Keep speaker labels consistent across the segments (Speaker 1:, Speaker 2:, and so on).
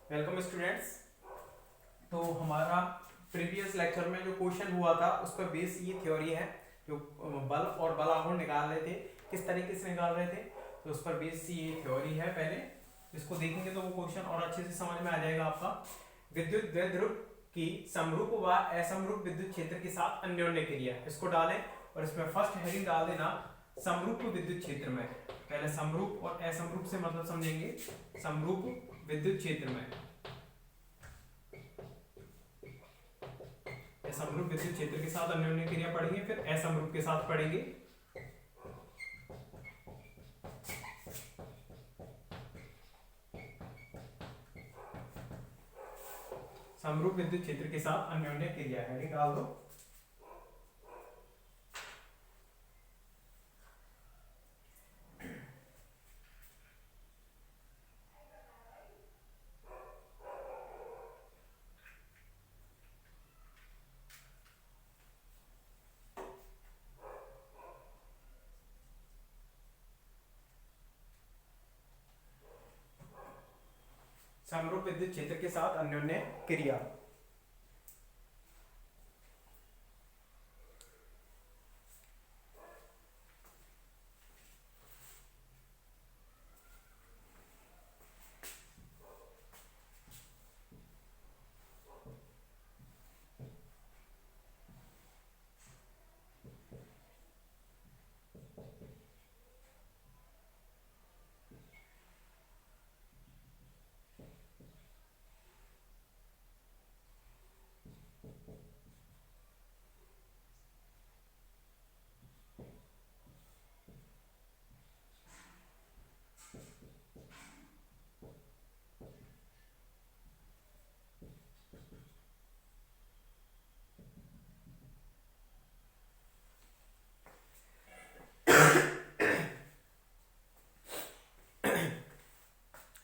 Speaker 1: Welcome students. तो हमारा previous lecture में जो क्वेश्चन हुआ था उस पर बेस ये थ्योरी है, जो बल और बल आघूर्ण निकाल रहे थे किस तरीके से निकाल रहे थे, तो उस पर बेस ये थ्योरी है। पहले इसको देखेंगे तो वो क्वेश्चन और अच्छे से समझ में आ जाएगा आपका। विद्युत द्विध्रुव की समरूप व असमरूप विद्युत क्षेत्र के साथ अन्योन्य क्रिया, इसको डालें और इसमें फर्स्ट हेडिंग डाल देना समरूप विद्युत क्षेत्र में। पहले समरूप और असमरूप से मतलब समझेंगे। समरूप विद्युत क्षेत्र में, समरूप विद्युत क्षेत्र के साथ अन्योन्य क्रिया पढ़ेंगे, फिर असमरूप के साथ पढ़ेंगे। समरूप विद्युत क्षेत्र के साथ अन्योन्य क्रिया है, निकाल दो। समरूप विद्युत क्षेत्र के साथ अन्योन्य क्रिया।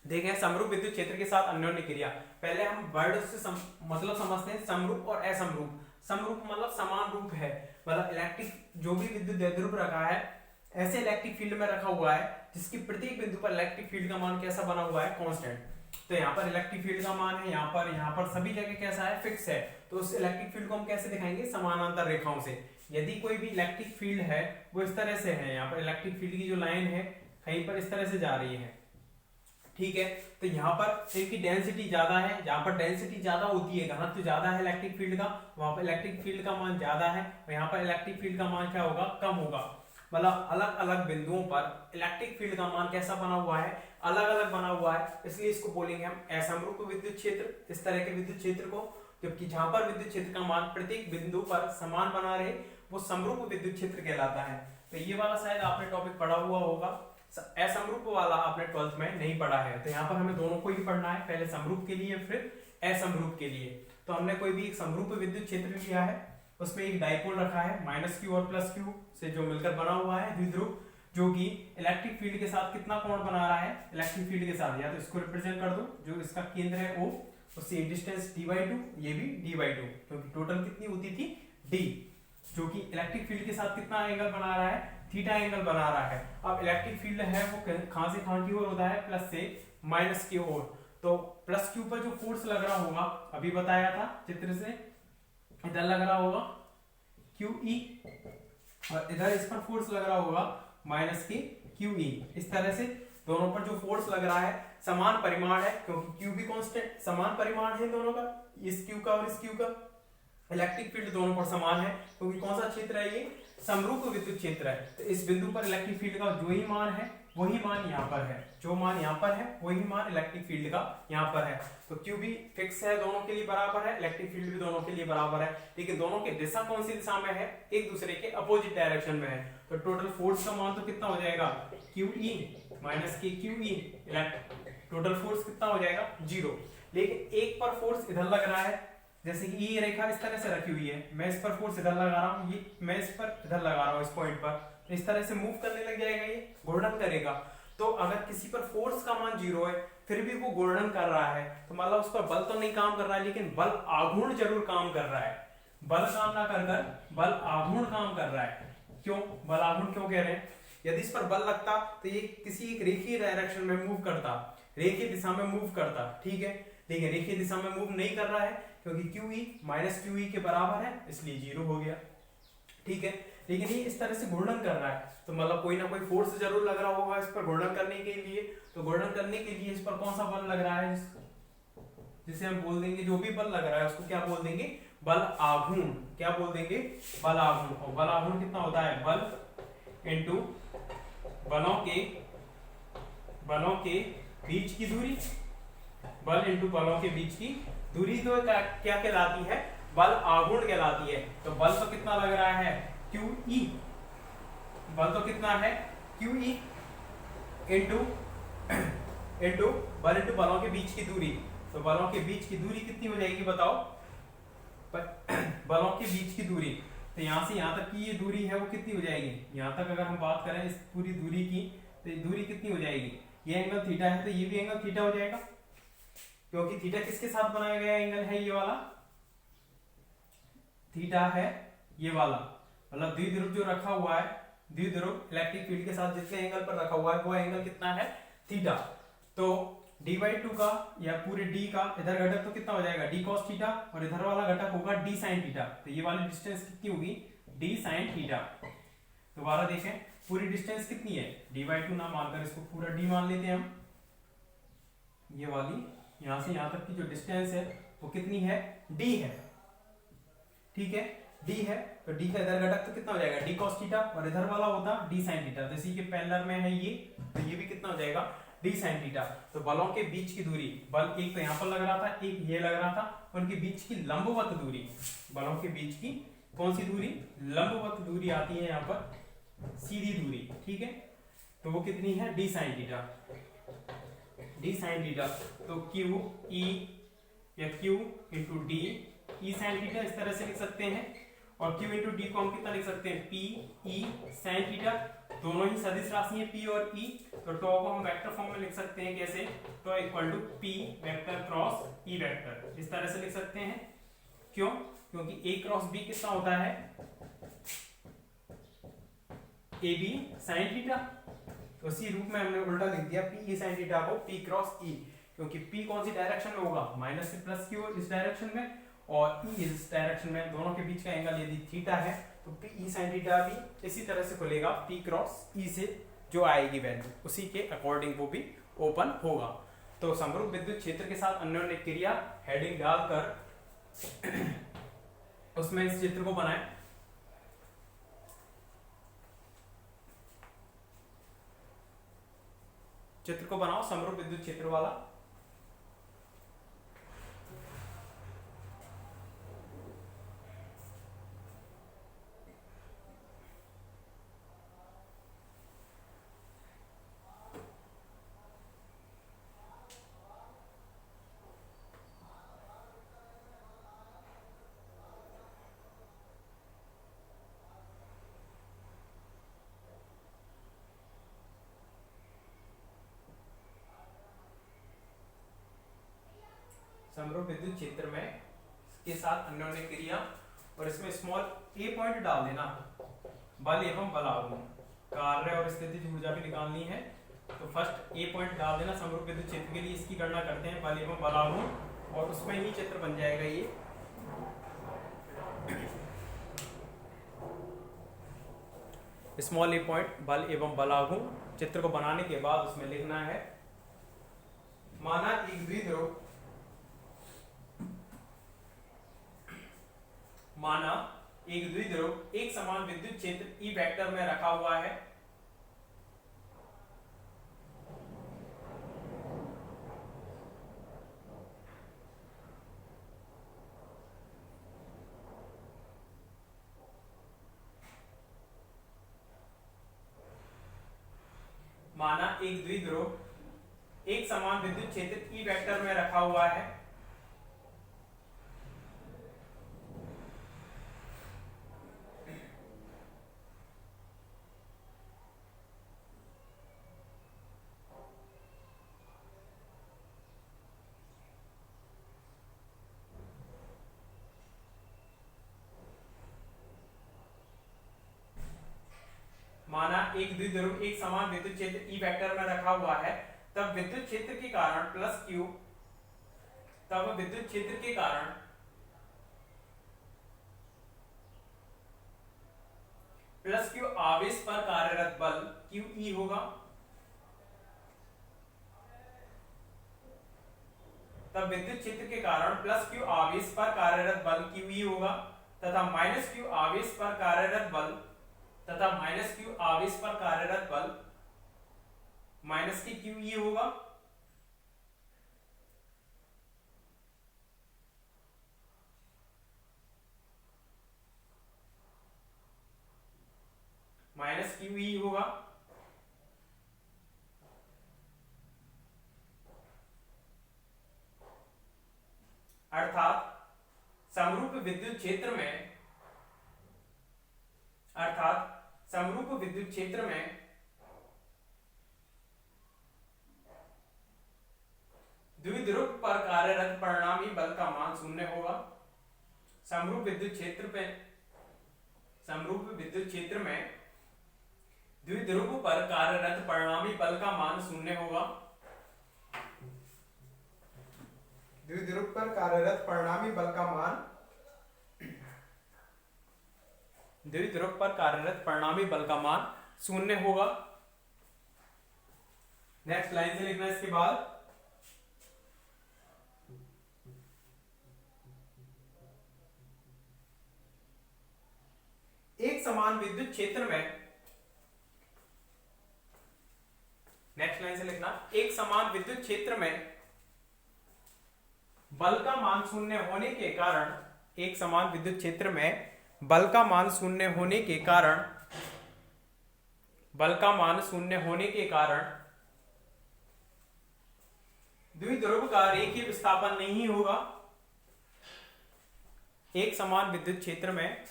Speaker 1: देखें, समरूप विद्युत क्षेत्र के साथ अन्योन्य क्रिया। पहले हम वर्ड से मतलब समझते हैं समरूप और असमरूप। समरूप मतलब समान रूप है, मतलब इलेक्ट्रिक जो भी विद्युत द्विध्रुव रखा है ऐसे इलेक्ट्रिक फील्ड में रखा हुआ है जिसकी प्रत्येक बिंदु पर इलेक्ट्रिक फील्ड का मान कैसा बना हुआ है, कांस्टेंट। तो यहाँ पर इलेक्ट्रिक फील्ड का मान है, यहाँ पर सभी जगह कैसा है, फिक्स है। तो उस इलेक्ट्रिक फील्ड को हम कैसे दिखाएंगे, समानांतर रेखाओं से। यदि कोई भी इलेक्ट्रिक फील्ड है वो इस तरह से है, यहाँ पर इलेक्ट्रिक फील्ड की जो लाइन है कहीं पर इस तरह से जा रही है, ठीक है। तो यहाँ पर इनकी डेंसिटी ज्यादा है, जहां पर डेंसिटी ज्यादा होती है, घनत्व तो ज्यादा है इलेक्ट्रिक फील्ड का, वहां पर इलेक्ट्रिक फील्ड का मान ज्यादा है, और यहाँ पर इलेक्ट्रिक फील्ड का मान क्या होगा, कम होगा। मतलब अलग अलग बिंदुओं पर इलेक्ट्रिक फील्ड का मान कैसा बना हुआ है, अलग अलग बना हुआ है, इसलिए इसको बोलेंगे हम असमरूप विद्युत क्षेत्र, इस तरह के विद्युत क्षेत्र को। जबकि जहां पर विद्युत क्षेत्र का मान प्रत्येक बिंदु पर समान बना रहे वो समरूप विद्युत क्षेत्र कहलाता है। तो ये वाला शायद आपने टॉपिक पढ़ा हुआ होगा, असमरूप वाला आपने 12th में नहीं पढ़ा है। तो यहाँ पर हमें दोनों को ही पढ़ना है, पहले समरूप के लिए फिर असमरूप के लिए। तो हमने कोई भी एक समरूप विद्युत क्षेत्र लिया है, उसमें एक डाइपोल रखा है -q और +q से जो मिलकर बना हुआ है द्विध्रुव, जो कि इलेक्ट्रिक फील्ड के साथ कितना कोण बना रहा है, इलेक्ट्रिक फील्ड के साथ। या तो इसको रिप्रेजेंट कर दो, जो इसका केंद्र है O, उससे डिस्टेंस d/2, ये भी d/2, क्योंकि टोटल कितनी होती थी d, जो कि इलेक्ट्रिक फील्ड के साथ कितना एंगल बना रहा है, थीटा एंगल बना रहा है। अब इलेक्ट्रिक फील्ड है वो कहां से कहां की ओर होता है, प्लस से माइनस की ओर। तो प्लस क्यू पर जो फोर्स लग रहा होगा, अभी बताया था चित्र से, इधर लग रहा होगा QE, और इधर इस पर फोर्स लग रहा होगा माइनस की QE। इस तरह से दोनों पर जो फोर्स लग रहा है समान परिमाण है, क्योंकि Q भी कांस्टेंट, समान परिमाण है दोनों का, इस Q का और इस Q का। इलेक्ट्रिक फील्ड दोनों पर समान है, क्योंकि कौन सा क्षेत्र है ये, समरूप विद्युत क्षेत्र है। तो इस बिंदु पर इलेक्ट्रिक फील्ड का जो ही मान है वही मान यहाँ पर है, जो मान यहाँ पर है वही मान इलेक्ट्रिक फील्ड का यहाँ पर है। तो Q भी फिक्स है, दोनों के लिए बराबर है, इलेक्ट्रिक फील्ड भी दोनों के लिए बराबर है, लेकिन दोनों की दिशा कौन सी दिशा में है, एक दूसरे के अपोजिट डायरेक्शन में है। तो टोटल फोर्स का मान तो कितना हो जाएगा, QE माइनस के QE, टोटल फोर्स कितना हो जाएगा, 0। लेकिन एक पर फोर्स इधर लग रहा है, जैसे कि ये रेखा इस तरह से रखी हुई है, मैं इस पर फोर्स इधर लगा रहा हूँ, ये मैं इस पर इधर लगा रहा हूँ, इस पॉइंट पर, इस तरह से मूव करने लग जाएगा, ये घूर्णन करेगा। तो अगर किसी पर फोर्स का मान 0 है फिर भी वो घूर्णन कर रहा है, तो मतलब उस पर बल तो नहीं काम कर रहा है, लेकिन बल आघूर्ण जरूर काम कर रहा है। बल काम ना कर कर बल आघूर्ण काम कर रहा है। क्यों बल आघूर्ण क्यों कह रहे हैं, यदि इस पर बल लगता तो ये किसी एक रेखीय डायरेक्शन में मूव करता, रेखीय दिशा में मूव करता, ठीक है। ठीक है, रेखीय दिशा में मूव नहीं कर रहा है क्योंकि QE माइनस QE के बराबर है, इसलिए 0 हो गया। ठीक है, लेकिन ये इस तरह से घूर्णन कर रहा है तो मतलब कोई ना कोई फोर्स जरूर लग रहा होगा इस पर घूर्णन करने के लिए। तो घूर्णन करने के लिए इस पर कौन सा बल लग रहा है, जिसे हम बोल देंगे, जो भी बल लग रहा है उसको क्या बोल देंगे, बल आघूर्ण। क्या बोल देंगे, बल आघूर्ण। और बल आघूर्ण कितना होता है, बल इनटू बलों के बीच की दूरी, बल इनटू बलों के बीच की दूरी तो क्या कहलाती है, बल आघूर्ण कहलाती है। तो बल तो कितना लग रहा है, QE, बल तो कितना है QE इनटू बल इनटू बलों के बीच की दूरी। तो बलों के बीच की दूरी कितनी हो जाएगी बताओ, बलों के बीच की दूरी, तो यहां से यहां तक की ये दूरी है वो कितनी हो जाएगी, यहां तक अगर हम बात करें इस पूरी दूरी की, तो ये दूरी कितनी हो जाएगी, ये एंगल थीटा है तो ये भी एंगल थीटा हो जाएगा, क्योंकि थीटा किसके साथ बनाया गया एंगल है, ये वाला थीटा है, ये वाला, मतलब द्विध्रुव जो रखा हुआ है, द्विध्रुव इलेक्ट्रिक फील्ड के साथ जितने एंगल पर रखा हुआ है वो एंगल कितना है, थीटा। तो d/2 का या पूरे d का इधर घटक तो कितना हो जाएगा, d cos थीटा, और इधर वाला घटक होगा d sin थीटा। तो ये वाली डिस्टेंस कितनी होगी, d sin थीटा। दोबारा देखें, पूरी डिस्टेंस कितनी है, d/2 ना मानकर इसको पूरा d मान लेते हैं हम, ये वाली यहां से यहां तक की जो डिस्टेंस है वो कितनी है, d है। ठीक है, d है, तो d का इधर घटक तो कितना हो जाएगा, d cos थीटा, और इधर वाला होता d sin थीटा। तो इसी के पैरेलल में है ये, तो ये भी कितना हो जाएगा, d sin थीटा। तो बलों के बीच की दूरी, बल एक तो यहाँ पर लग रहा था, एक ये लग रहा था, उनके बीच की लंबवत दूरी, बलों के बीच की कौन सी दूरी, लंबवत दूरी आती है यहाँ पर, सीधी दूरी। ठीक है, तो वो कितनी है, d sin theta, d sin theta. तो QE या Q into D E sin theta इस तरह से लिख सकते हैं, और Q इंटू D को हम कितना लिख सकते हैं, PE sin थीटा। दोनों ही सदिश राशि हैं P और E, तो टॉ को हम वेक्टर फॉर्म में लिख सकते हैं, कैसे, tau equal to P vector cross E vector, इस तरह से लिख सकते हैं। क्यों, क्योंकि A क्रॉस B कितना होता है, AB sin थीटा। तो इसी रूप में हमने उल्टा लिख दिया PE sin थीटा को P क्रॉस E, क्योंकि P कौन सी डायरेक्शन में होगा, माइनस से प्लस की ओर इस डायरेक्शन में, और E इस डायरेक्शन में, दोनों के बीच का एंगल यदि थीटा है तो PE sin थीटा भी इसी तरह से खुलेगा, P क्रॉस E से जो आएगी वैल्यू उसी के अकॉर्डिंग वो भी ओपन होगा। तो समरूप विद्युत क्षेत्र के साथ अन्योन्य क्रिया हेडिंग डालकर उसमें इस चित्र को बनाएं। चित्र को बनाओ समरूप विद्युत क्षेत्र वाला। समरूप विद्युत क्षेत्र में के साथ अन्योन्य क्रिया, और इसमें स्मॉल a पॉइंट डाल देना, बल एवं बलाघूर्ण, कार्य और स्थितिज ऊर्जा भी निकालनी है। तो फर्स्ट a पॉइंट डाल देना समरूप विद्युत क्षेत्र के लिए, इसकी गणना करते हैं, बल एवं बलाघूर्ण, और उसमें ही चित्र बन जाएगा ये। स्मॉल a पॉइंट बल एवं बलाघूर्ण, चित्र को बनाने के बाद उसमें लिखना है, माना एक द्विध्रुव, माना एक द्विध्रुव एक समान विद्युत क्षेत्र E वेक्टर में रखा हुआ है, माना एक द्विध्रुव एक समान विद्युत क्षेत्र E वेक्टर में रखा हुआ है, माना एक द्विध्रुव एक समान विद्युत क्षेत्र E वेक्टर में रखा हुआ है, तब विद्युत क्षेत्र के कारण प्लस Q, तब विद्युत क्षेत्र के कारण प्लस क्यू आवेश पर कार्यरत बल क्यू ई होगा। तब विद्युत क्षेत्र के कारण प्लस क्यू आवेश पर कार्यरत बल क्यू ई होगा तथा माइनस क्यू आवेश पर कार्यरत बल माइनस की क्यू ई होगा। माइनस क्यू ई होगा। अर्थात समरूप विद्युत क्षेत्र में द्विध्रुव पर कार्यरत परिणामी बल का मान शून्य होगा। समरूप विद्युत क्षेत्र में द्विध्रुव पर कार्यरत परिणामी बल का मान शून्य होगा। द्विध्रुव पर कार्यरत परिणामी बल का मान शून्य होगा। नेक्स्ट लाइन से लिखना इसके बाद, एक समान विद्युत क्षेत्र में, नेक्स्ट लाइन से लिखना, एक समान विद्युत क्षेत्र में बल का मान शून्य होने के कारण, एक समान विद्युत क्षेत्र में बल का मान शून्य होने के कारण द्विध्रुव का रेखीय विस्थापन नहीं होगा। एक समान विद्युत क्षेत्र में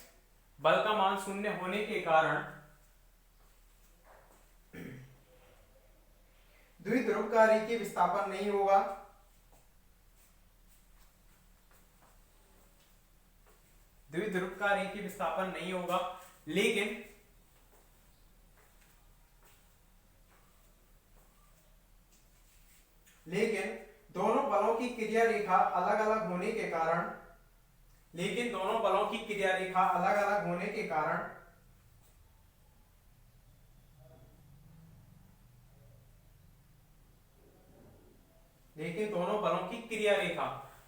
Speaker 1: बल का मान शून्य होने के कारण द्विध्रुव का रेखीय विस्थापन नहीं होगा। लेकिन दोनों बलों की क्रिया रेखा अलग अलग होने के कारण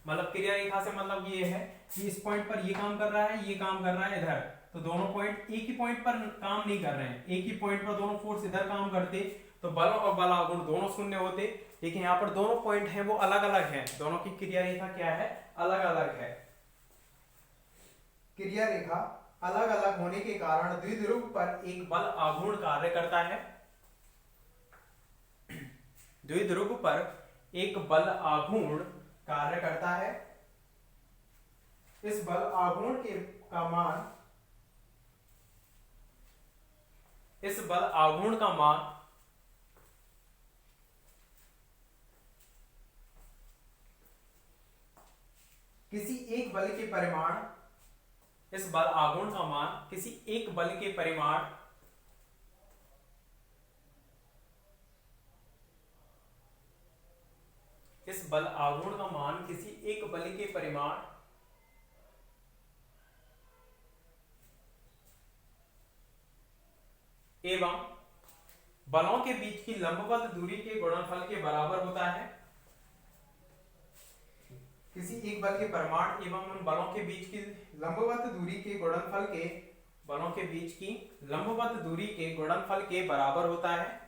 Speaker 1: मतलब क्रिया रेखा से मतलब ये है कि इस पॉइंट पर ये काम कर रहा है, ये काम कर रहा है इधर, तो दोनों पॉइंट एक ही पॉइंट पर काम नहीं कर रहे हैं। एक ही पॉइंट पर दोनों फोर्स इधर काम करते तो बल और बलागुण दोनों शून्य होते, लेकिन यहाँ पर दोनों पॉइंट हैं वो अलग अलग हैं। दोनों की क्रिया रेखा क्या है, अलग अलग है। क्रिया रेखा अलग अलग होने के कारण द्विध्रुव पर एक बल आघूर्ण कार्य करता है। द्विध्रुव पर एक बल आघूर्ण कार्य करता है। इस बल आघूर्ण का मान किसी एक बल के परिमाण, इस बल आघूर्ण का मान किसी एक बल के परिमाण एवं बलों के बीच की लंबवत दूरी के गुणनफल के बराबर होता है। किसी एक बल के परिमाण एवं उन बलों के बीच की लंबवत दूरी के गुणनफल के बराबर होता है।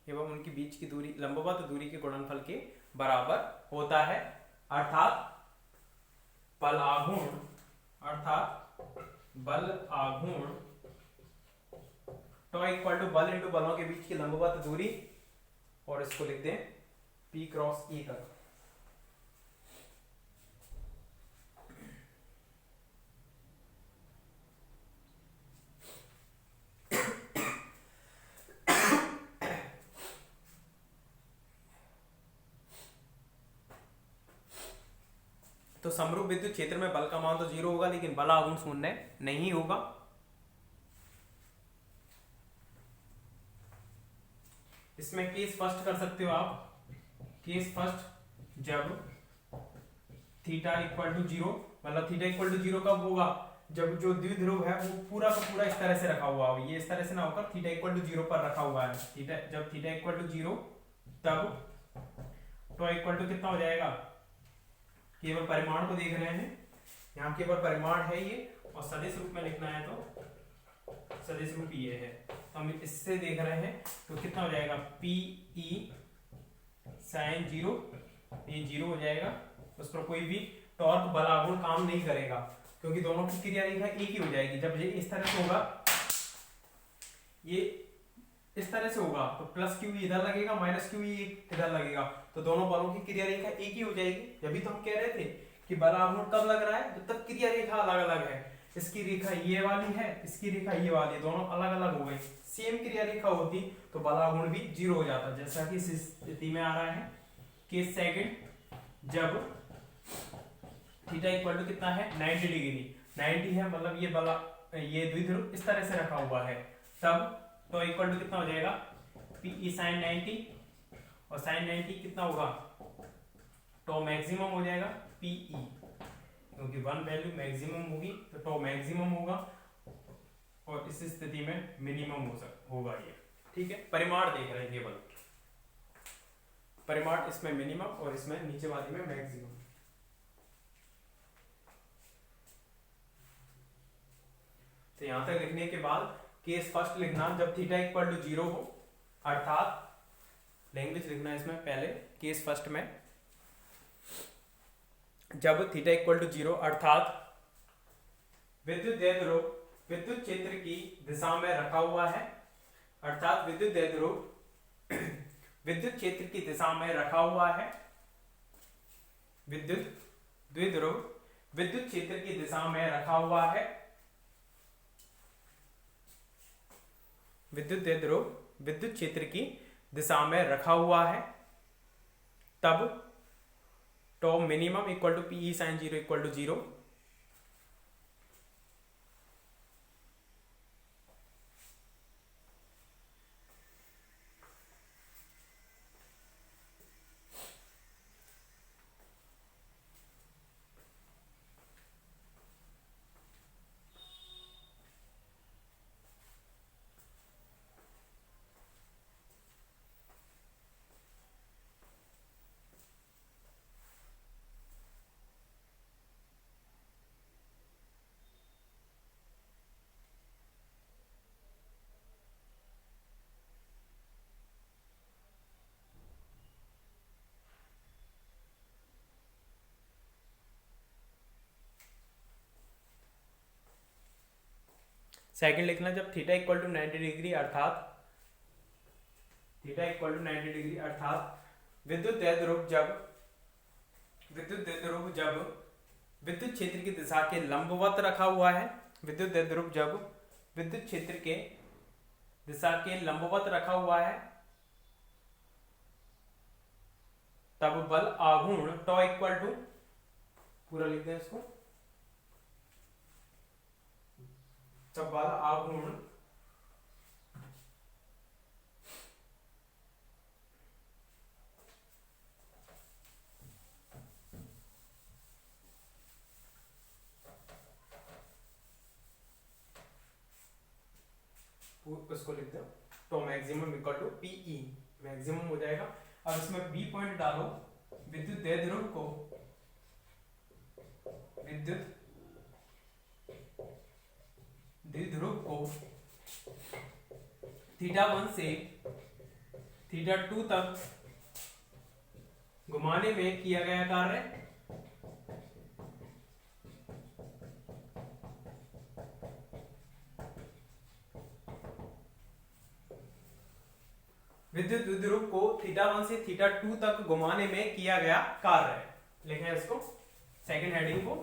Speaker 1: एवं उनके बीच की दूरी लंबवत दूरी के गुणनफल के बराबर होता है। अर्थात बल आघूर्ण टॉ इक्वल टू बल इंटू बलों के बीच की लंबवत दूरी, और इसको लिख दें P क्रॉस E तक। तो समरूप विद्युत क्षेत्र में बल का मान तो 0 होगा, लेकिन बल आघूर्ण शून्य नहीं होगा। इसमें केस फर्स्ट कर सकते हो आप। केस फर्स्ट, जब थीटा इक्वल टू 0, मतलब थीटा इक्वल टू 0 कब होगा, जब जो द्विध्रुव है वो पूरा का पूरा इस तरह से रखा हुआ हो, ये इस तरह से ना होकर थीटा इक्वल टू 0 पर रखा हुआ है। थीटा, जब थीटा इक्वल टू 0, तब तो इक्वल टू कितना हो जाएगा, केवल परिमाण को देख रहे हैं, यहाँ केवल परिमाण है ये, और सदिश रूप में लिखना है तो सदिश रूप ये है, तो हम इससे देख रहे हैं, तो कितना हो जाएगा, पी ई साइन 0, ये 0 हो जाएगा। उस पर कोई भी टॉर्क बल आघूर्ण काम नहीं करेगा, क्योंकि दोनों की क्रिया रेखा एक ही हो जाएगी। जब ये इस तरह से होगा, ये इस तरह से होगा, तो प्लस क्यू इधर लगेगा, माइनस क्यू इधर लगेगा, तो दोनों बलों की क्रिया रेखा एक ही हो जाएगी। जब तो हम कह रहे थे कि बल आघूर्ण कब लग रहा है, जब तक क्रिया रेखा अलग अलग है। इसकी रेखा ये वाली है, इसकी रेखा ये वाली है, दोनों अलग अलग हो गई। सेम क्रिया रेखा होती तो बल आघूर्ण भी 0 हो जाता, जैसा कि इस स्थिति में आ रहा है। केस सेकंड, जब थीटा इक्वल टू कितना है, 90 डिग्री, 90 है, मतलब ये बला, ये द्विध्रुव इस तरह से रखा हुआ है, तब तो इक्वल टू कितना हो जाएगा, पी ई साइन 90, और साइन 90 कितना होगा, तो मैक्सिमम हो जाएगा पी ई, क्योंकि 1 वैल्यू मैक्सिमम होगी तो टो मैक्सिमम होगा, और इस स्थिति में मिनिमम होगा ये। ठीक है, परिमाण देख रहे हैं केवल, परिमाण इसमें मिनिमम और इसमें नीचे वाली में मैक्सिमम। तो यहां तक लिखने के बाद केस फर्स्ट लिखना, जब थीटा इक्वल टू 0 हो, अर्थात लैंग्वेज लिखना है इसमें पहले, केस फर्स्ट में जब थीटा इक्वल टू 0, अर्थात विद्युत द्विध्रुव विद्युत क्षेत्र की दिशा में रखा हुआ है, अर्थात विद्युत द्विध्रुव विद्युत क्षेत्र की दिशा में रखा हुआ है, विद्युत द्विध्रुव विद्युत क्षेत्र की दिशा में रखा हुआ है, विद्युत द्विध्रुव विद्युत क्षेत्र की दिशा में रखा हुआ है, तब tau minimum equal to P E sine 0 equal to 0। Second लिखना, जब थीटा इक्वल टू 90 डिग्री, अर्थात थीटा इक्वल टू 90 डिग्री, अर्थात विद्युत द्विध्रुव जब विद्युत क्षेत्र की दिशा के लंबवत रखा हुआ है, विद्युत द्विध्रुव जब विद्युत क्षेत्र के दिशा के लंबवत रखा हुआ है, तब बल आघूर्ण टॉ इक्वल टू, पूरा लिखते हैं इसको, तब बल आघूर्ण उसको लिखते हो, तो maximum equal to PE, maximum हो जाएगा। अब इसमें बी पॉइंट डालो, विद्युत द्विध्रुव को थीटा 1 से थीटा 2 तक घुमाने में किया गया कार्य विद्युत द्विध्रुव को थीटा 1 से थीटा 2 तक घुमाने में किया गया कार्य है। लिखें इसको, सेकंड हेडिंग को,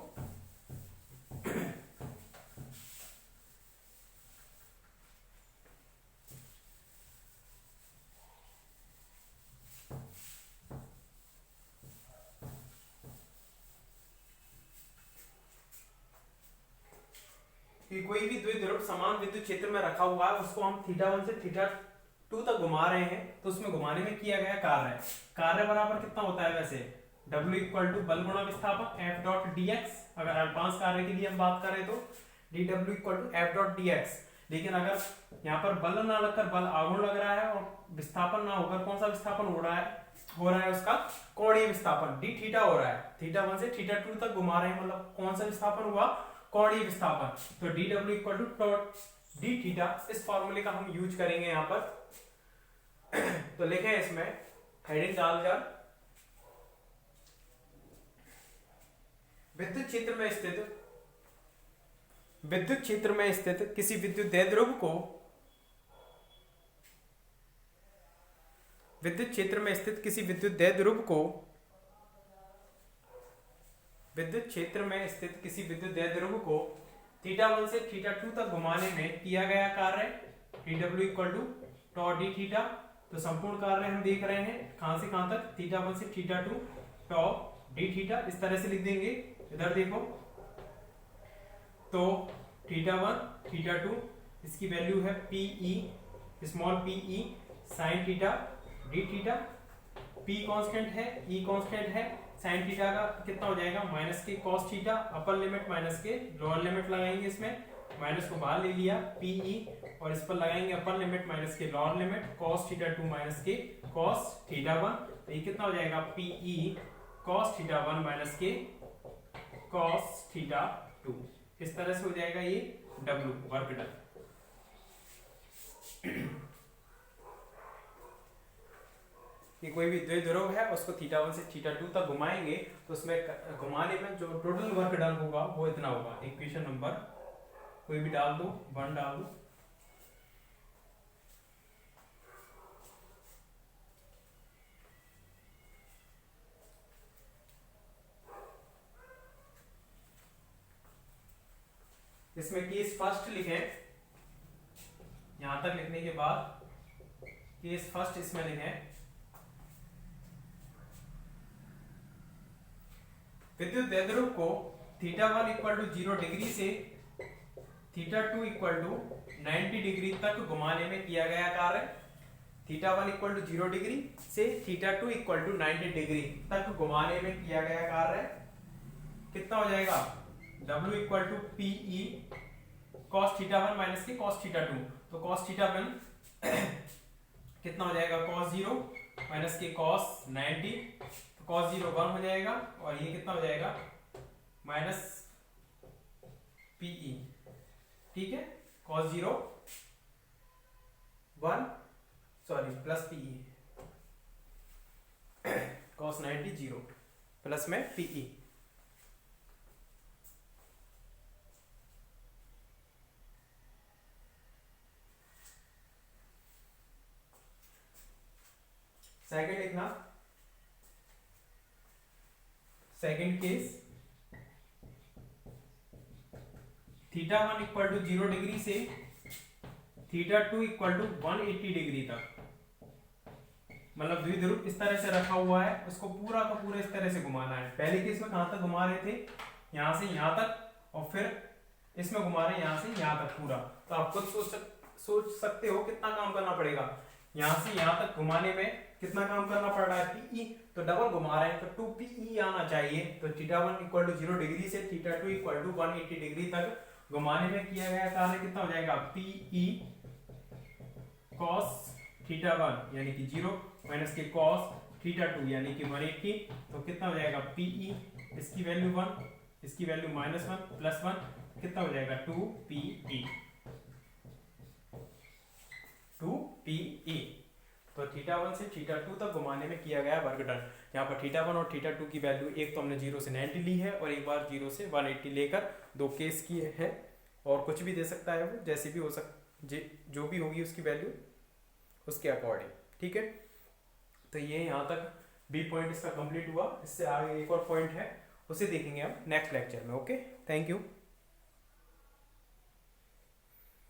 Speaker 1: कि कोई भी द्विध्रुव समान विद्युत क्षेत्र में रखा हुआ है, उसको हम θ1 से θ2 तक घुमा रहे हैं, तो उसमें घुमाने में किया गया कार्य बराबर कितना होता है वैसे, W इक्वल टू बल गुणा विस्थापन F डॉट dx। अगर अल्पांश कार्य के लिए हम बात करें तो dW equal to F dot dx। लेकिन अगर यहाँ पर बल ना लगकर बल आघूर्ण लग रहा है और विस्थापन ना होकर कौन सा विस्थापन हो रहा है उसका कोणीय विस्थापन d थीटा हो रहा है, θ1 से θ2 तक घुमा रहे हैं, मतलब कौन सा विस्थापन हुआ, कोणीय विस्थापन। तो dW equal to d theta, इस फॉर्मूले का हम यूज करेंगे यहाँ पर। तो लिखें इसमें हेडिंग डालकर, विद्युत क्षेत्र में स्थित किसी विद्युत द्विध्रुव को विद्युत क्षेत्र में स्थित किसी विद्युत द्विध्रुव को θ1 से θ2 तक घुमाने में किया गया कार्य dW equal to tau d theta. तो संपूर्ण कार्य हम देख रहे हैं कहां से कहां तक, θ1 से θ2 टॉ d थीटा, इस तरह से लिख देंगे। इधर देखो तो θ1 θ2 इसकी वैल्यू है PE small PE sin theta d theta, P constant है, E कांस्टेंट है, sin थीटा का कितना हो जाएगा माइनस के cos theta, upper limit minus के लोअर लिमिट लगाएंगे, इसमें माइनस को बाहर ले लिया PE और इस पर लगाएंगे अपर लिमिट माइनस के lower limit, cos theta 2 minus के cos थीटा 1, तो ये कितना हो जाएगा PE cos थीटा 1 माइनस के cos थीटा 2, इस तरह से हो जाएगा ये W वर्क डन। कि कोई भी द्विध्रुव है उसको θ1 से θ2 तक घुमाएंगे तो उसमें घुमाने में जो टोटल वर्क डन होगा वो इतना होगा। इक्वेशन नंबर कोई भी डाल दो, 1 डाल दो। इसमें केस फर्स्ट लिखें, यहां तक लिखने के बाद केस फर्स्ट इसमें लिखें, विद्युत द्विध्रुव को θ1 इक्वल टू 0 डिग्री से θ2 इक्वल टू 90 डिग्री तक घुमाने में किया गया कार्य। θ1 इक्वल टू 0 डिग्री से θ2 इक्वल टू 90 डिग्री तक घुमाने में किया गया कार्य कितना हो जाएगा, W equal to PE cos θ1 minus के cos θ2। तो cos θ1 कितना हो जाएगा, cos 0 माइनस के cos 90, तो cos 0 1 हो जाएगा और ये कितना हो जाएगा माइनस PE, ठीक है, cos 0 1 sorry plus PE, cos 90 0 plus में PE। सेकंड लिखना, second case θ1 equal to 0 degree से θ2 इक्वल टू 180 डिग्री तक, मतलब द्विध्रुव इस तरह से रखा हुआ है, उसको पूरा का पूरा इस तरह से घुमाना है। पहले केस में कहां तक घुमा रहे थे, यहां से यहां तक, और फिर इसमें घुमा रहे हैं यहां से यहां तक पूरा। तो आप खुद सोच सकते हो कितना काम करना पड़ेगा, यहां से यहां तक घुमाने में कितना काम करना पड़ रहा है, PE, तो डबल घुमा रहे हैं तो 2PE आना चाहिए। तो θ1 इक्वल टू 0 डिग्री से θ2 इक्वल टू 180 डिग्री तक घुमाने में किया गया कार्य कितना हो जाएगा, PE cos θ1 यानी कि 0 माइनस के cos θ2 यानी कि 180, तो कितना हो जाएगा PE, इसकी वैल्यू 1, इसकी वैल्यू -1 प्लस 1, कितना हो जाएगा 2PE। तो θ1 से θ2 तक घुमाने में किया गया वर्क डन। यहाँ पर θ1 और θ2 की वैल्यू एक तो हमने 0 से 90 ली है और एक बार 0 से 180 लेकर दो केस किए हैं, और कुछ भी दे सकता है वो, जैसे भी हो जो भी होगी उसकी वैल्यू उसके अकॉर्डिंग, ठीक है। तो ये यहाँ तक बी पॉइंट इसका कंप्लीट हुआ। इससे आगे एक और पॉइंट है, उसे देखेंगे हम नेक्स्ट लेक्चर में। Okay, thank you.